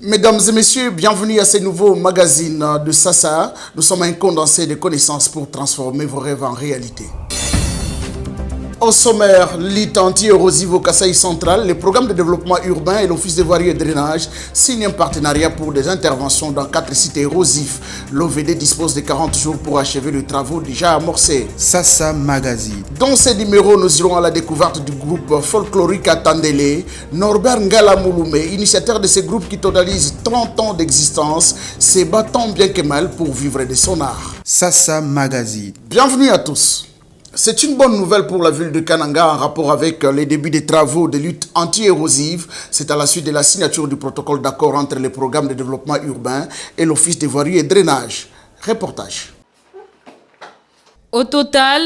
Mesdames et messieurs, bienvenue à ce nouveau magazine de Sassa. Nous sommes un condensé de connaissances pour transformer vos rêves en réalité. Au sommaire, l'IT anti-érosive au Kasaï central, le programme de développement urbain et l'Office de voirie et drainage signent un partenariat pour des interventions dans 4 sites érosifs. L'OVD dispose de 40 jours pour achever les travaux déjà amorcés. Sassa Magazine. Dans ces numéros, nous irons à la découverte du groupe folklorique Atandele. Norbert Ngala Mouloumé, initiateur de ce groupe qui totalise 30 ans d'existence, se battant bien que mal pour vivre de son art. Sassa Magazine. Bienvenue à tous. C'est une bonne nouvelle pour la ville de Kananga en rapport avec les débuts des travaux de lutte anti-érosive. C'est à la suite de la signature du protocole d'accord entre le programme de développement urbain et l'Office de voirie et drainage. Reportage. Au total,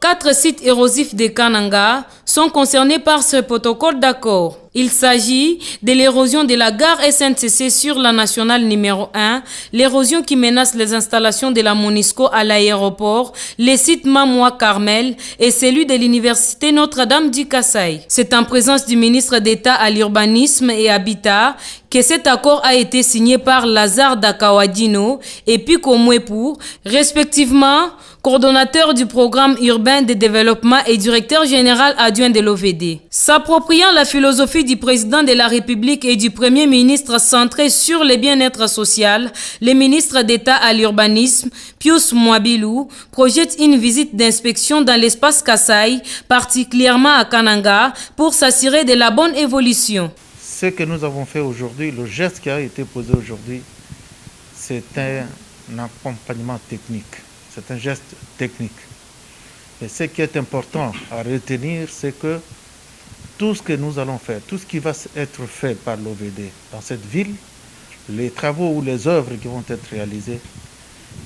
4 sites érosifs de Kananga sont concernés par ce protocole d'accord. Il s'agit de l'érosion de la gare SNCC sur la nationale numéro 1, l'érosion qui menace les installations de la Monisco à l'aéroport, les sites Mamoua Carmel et celui de l'université Notre-Dame du Kasaï. C'est en présence du ministre d'État à l'urbanisme et habitat que cet accord a été signé par Lazare Dakawadino et Pico Mwepu, respectivement coordonnateur du programme urbain de développement et directeur général adjoint de l'OVD. S'appropriant la philosophie du président de la République et du premier ministre centré sur le bien-être social, le ministre d'État à l'urbanisme, Pius Mwabilou, projette une visite d'inspection dans l'espace Kasaï, particulièrement à Kananga, pour s'assurer de la bonne évolution. Ce que nous avons fait aujourd'hui, le geste qui a été posé aujourd'hui, c'est un accompagnement technique. C'est un geste technique. Et ce qui est important à retenir, c'est que tout ce que nous allons faire, tout ce qui va être fait par l'OVD dans cette ville, les travaux ou les œuvres qui vont être réalisées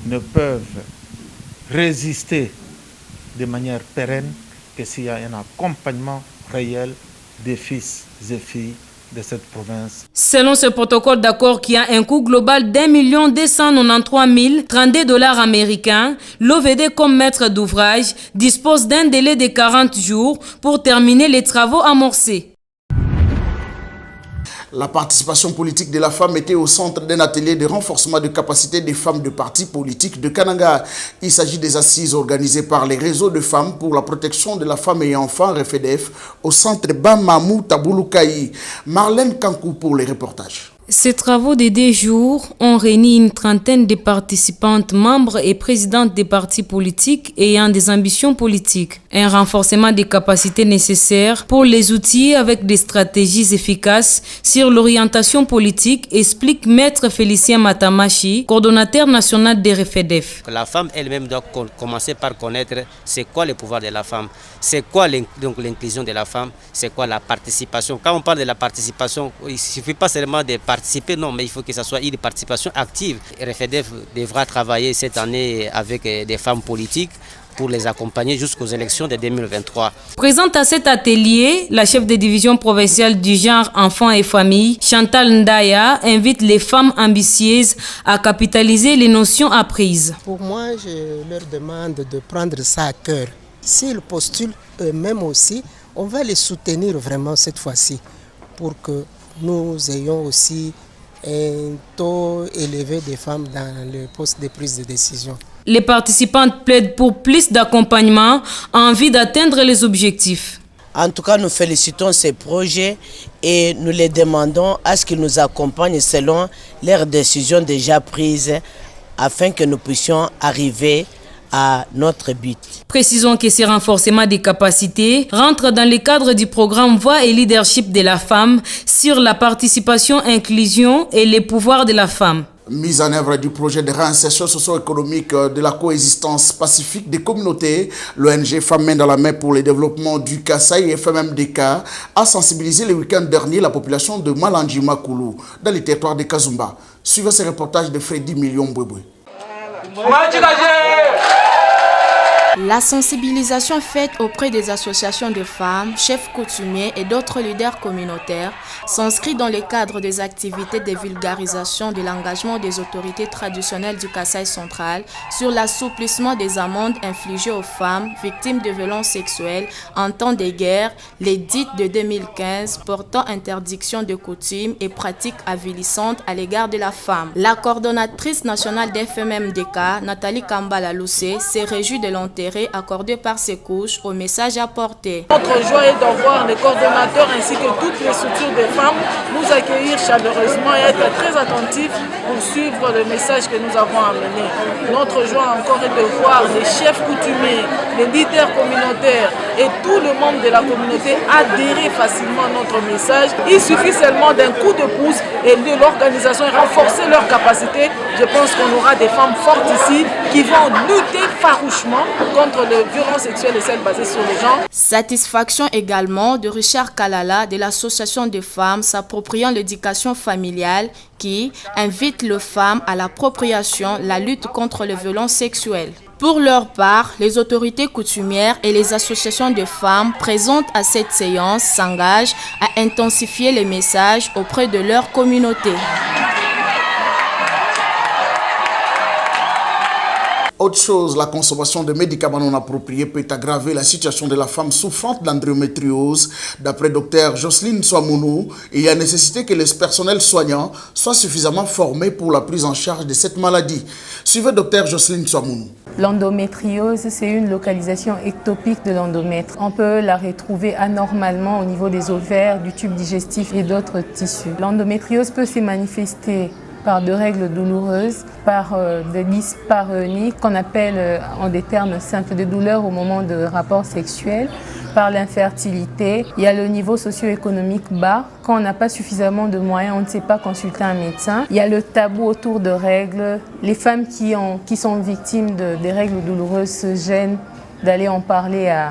ne peuvent résister de manière pérenne que s'il y a un accompagnement réel des fils et filles de cette province. Selon ce protocole d'accord qui a un coût global d'1 293 032 $ américains, l'OVD comme maître d'ouvrage dispose d'un délai de 40 jours pour terminer les travaux amorcés. La participation politique de la femme était au centre d'un atelier de renforcement de capacité des femmes de partis politiques de Kananga. Il s'agit des assises organisées par les réseaux de femmes pour la protection de la femme et enfants RFDF au centre Bamamou Tabouloukaï. Marlène Kankou pour les reportages. Ces travaux de 2 jours ont réuni une trentaine de participantes, membres et présidentes des partis politiques ayant des ambitions politiques. Un renforcement des capacités nécessaires pour les outils avec des stratégies efficaces sur l'orientation politique, explique Maître Félicien Matamachi, coordonnateur national des RFDF. La femme elle-même doit commencer par connaître c'est quoi le pouvoir de la femme, c'est quoi l'inclusion de la femme, c'est quoi la participation. Quand on parle de la participation, il ne suffit pas seulement de participer, non, mais il faut que ce soit une participation active. RFDF devra travailler cette année avec des femmes politiques pour les accompagner jusqu'aux élections de 2023. Présente à cet atelier, la chef de division provinciale du genre enfants et famille, Chantal Ndaya, invite les femmes ambitieuses à capitaliser les notions apprises. Pour moi, je leur demande de prendre ça à cœur. S'ils postulent eux-mêmes aussi, on va les soutenir vraiment cette fois-ci pour que nous ayons aussi un taux élevé de femmes dans le poste de prise de décision. Les participantes plaident pour plus d'accompagnement en vue d'atteindre les objectifs. En tout cas, nous félicitons ces projets et nous les demandons à ce qu'ils nous accompagnent selon leurs décisions déjà prises afin que nous puissions arriver à notre but. Précisons que ces renforcements des capacités rentrent dans le cadre du programme Voix et leadership de la femme sur la participation, inclusion et les pouvoirs de la femme. Mise en œuvre du projet de réinsertion socio-économique de la coexistence pacifique des communautés, l'ONG Femmes Main dans la Main pour le développement du Kasaï et FMMDK a sensibilisé le week-end dernier la population de Malandjima Koulou dans le territoire de Kazumba. Suivez ce reportage de Freddy Million Bouéboué. La sensibilisation faite auprès des associations de femmes, chefs coutumiers et d'autres leaders communautaires s'inscrit dans le cadre des activités de vulgarisation de l'engagement des autorités traditionnelles du Kasaï central sur l'assouplissement des amendes infligées aux femmes victimes de violences sexuelles en temps de guerre, l'édit de 2015 portant interdiction de coutumes et pratiques avilissantes à l'égard de la femme. La coordonnatrice nationale d'FMMDK, Nathalie Kambala-Loussé, s'est réjouie de l'intérêt accordé par ces couches au message apporté. Notre joie est d'avoir les coordonnateurs ainsi que toutes les structures de femmes nous accueillir chaleureusement et être très attentifs pour suivre le message que nous avons amené. Notre joie encore est de voir les chefs coutumiers, les leaders communautaires et tout le monde de la communauté adhérer facilement à notre message. Il suffit seulement d'un coup de pouce et de l'organisation et renforcer leurs capacités. Je pense qu'on aura des femmes fortes ici qui vont lutter farouchement contre les violences sexuelles et celles basées sur les genres. Satisfaction également de Richard Kalala de l'association des femmes s'appropriant l'éducation familiale qui invite les femmes à l'appropriation, la lutte contre les violences sexuelles. Pour leur part, les autorités coutumières et les associations de femmes présentes à cette séance s'engagent à intensifier les messages auprès de leur communauté. Autre chose, la consommation de médicaments non appropriés peut aggraver la situation de la femme souffrante d'endométriose. D'après Dr Jocelyne Swamounou, il y a nécessité que les personnels soignants soient suffisamment formés pour la prise en charge de cette maladie. Suivez Dr Jocelyne Swamounou. L'endométriose, c'est une localisation ectopique de l'endomètre. On peut la retrouver anormalement au niveau des ovaires, du tube digestif et d'autres tissus. L'endométriose peut se manifester par de règles douloureuses, par des dyspareunies qu'on appelle en des termes simples de douleurs au moment de rapports sexuels, par l'infertilité. Il y a le niveau socio-économique bas. Quand on n'a pas suffisamment de moyens, on ne sait pas consulter un médecin. Il y a le tabou autour de règles. Les femmes qui sont victimes des règles douloureuses se gênent d'aller en parler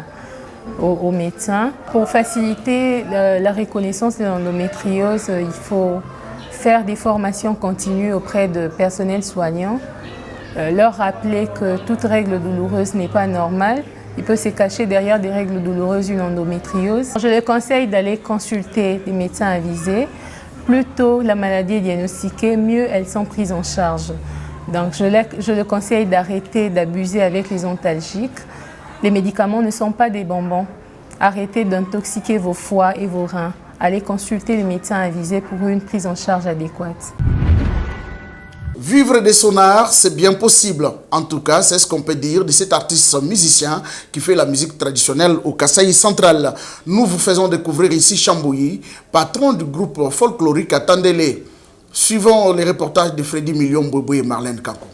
aux médecins. Pour faciliter la reconnaissance de l'endométriose, il faut faire des formations continues auprès de personnels soignants, leur rappeler que toute règle douloureuse n'est pas normale. Il peut se cacher derrière des règles douloureuses une endométriose. Je les conseille d'aller consulter des médecins avisés. Plus tôt la maladie est diagnostiquée, mieux elles sont prises en charge. Donc je le conseille d'arrêter d'abuser avec les antalgiques. Les médicaments ne sont pas des bonbons. Arrêtez d'intoxiquer vos foies et vos reins. Allez consulter les médecins avisés pour une prise en charge adéquate. Vivre de son art, c'est bien possible. En tout cas, c'est ce qu'on peut dire de cet artiste musicien qui fait la musique traditionnelle au Kasaï central. Nous vous faisons découvrir ici Chambouyi, patron du groupe folklorique Atandele. Suivons les reportages de Freddy Million Bobo et Marlène Kakou.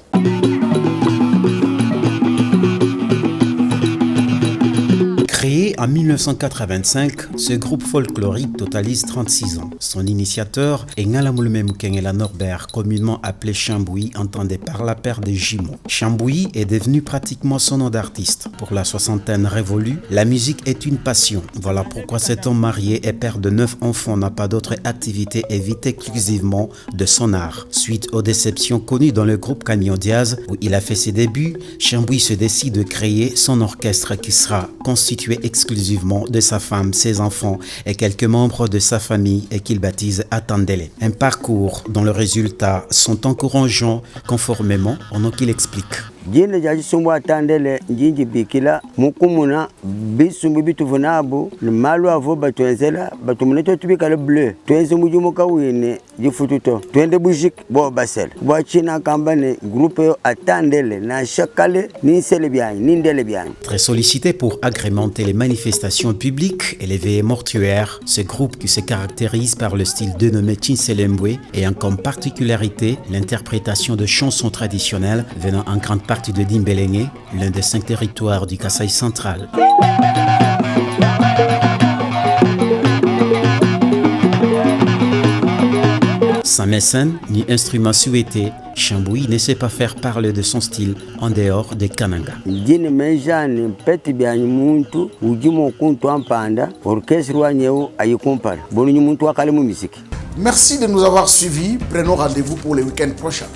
Créé en 1985, ce groupe folklorique totalise 36 ans. Son initiateur est Ngalamulume Mukengela Norbert, communément appelé Chambouyi, entendé par la paire des jumeaux. Chambouyi est devenu pratiquement son nom d'artiste. Pour la soixantaine révolue, la musique est une passion. Voilà pourquoi cet homme marié et père de 9 enfants n'a pas d'autre activité et vit exclusivement de son art. Suite aux déceptions connues dans le groupe Camion Diaz, où il a fait ses débuts, Chambouyi se décide de créer son orchestre qui sera constitué exclusivement de sa femme, ses enfants et quelques membres de sa famille et qu'il baptise Atandele. Un parcours dont les résultats sont encourageants conformément au nom qu'il explique. Jina jaji sumbu Atandele njinji bikila mukumuna bisumbu bituvunabu malu avo batwenzela batumuneto tubika le bleu twenze mujumuka wine jifututo twende bujik bo basel bo china kambane groupe Atandele na chakale ni sele bien ni ndele bien. Très sollicité pour agrémenter les manifestations publiques et les veillées mortuaires, ce groupe qui se caractérise par le style dénommé Tinselembwe ayant comme particularité l'interprétation de chansons traditionnelles venant en grande partie de Dimbelenge, l'un des 5 territoires du Kasaï central. Sans mécène ni instrument souhaité, Chambouyi ne sait pas faire parler de son style en dehors des Kananga. Merci de nous avoir suivis. Prenons rendez-vous pour le week-end prochain.